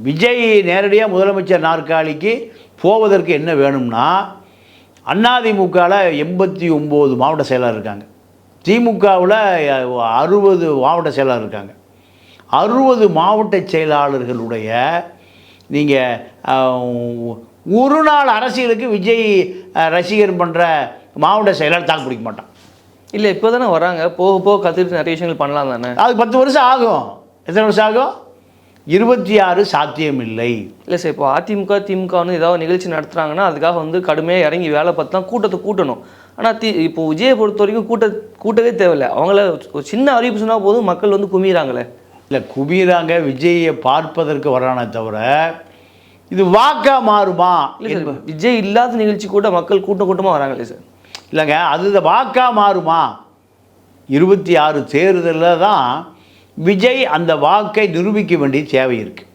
விஜய் நேரடியாக முதலமைச்சர் நாற்காலிக்கு போவதற்கு என்ன வேணும்னா, அதிமுகவில் 89 மாவட்ட செயலாளர் இருக்காங்க, திமுகவில் 60 மாவட்ட செயலாளர் இருக்காங்க. 60 மாவட்ட செயலாளர்களுடைய நீங்கள் ஒரு நாள் அரசியலுக்கு விஜய் ரசிகர் பண்ணுற மாவட்ட செயலாளர் தாக்கு பிடிக்க மாட்டான். இல்லை இப்போ தானே வராங்க, போக போக கற்றுட்டு நிறைய விஷயங்கள் பண்ணலாம் தானே. அது 10 வருஷம் ஆகும். எத்தனை வருஷம் ஆகும்? 26 சாத்தியம் இல்லை. இல்லை சார், இப்போ அதிமுக திமுக வந்து ஏதாவது நிகழ்ச்சி நடத்துகிறாங்கன்னா அதுக்காக வந்து கடுமையாக இறங்கி வேலை பார்த்து தான் கூட்டத்தை கூட்டணும். ஆனால் இப்போ விஜயை பொறுத்த வரைக்கும் கூட்டவே தேவையில்லை. அவங்கள ஒரு சின்ன அறிவிப்பு சொன்னால் போதும், மக்கள் வந்து குமிறாங்களே. இல்லை குமிறாங்க, விஜயை பார்ப்பதற்கு வரானே தவிர இது வாக்கா மாறுமா? இல்லை சார், விஜய் இல்லாத நிகழ்ச்சி கூட மக்கள் கூட்டமாக வராங்களே சார். இல்லைங்க, அது வாக்கா மாறுமா? 26 தேர்தலில் தான் விஜய் அந்த வாக்கை நிரூபிக்க வேண்டிய தேவை இருக்குது.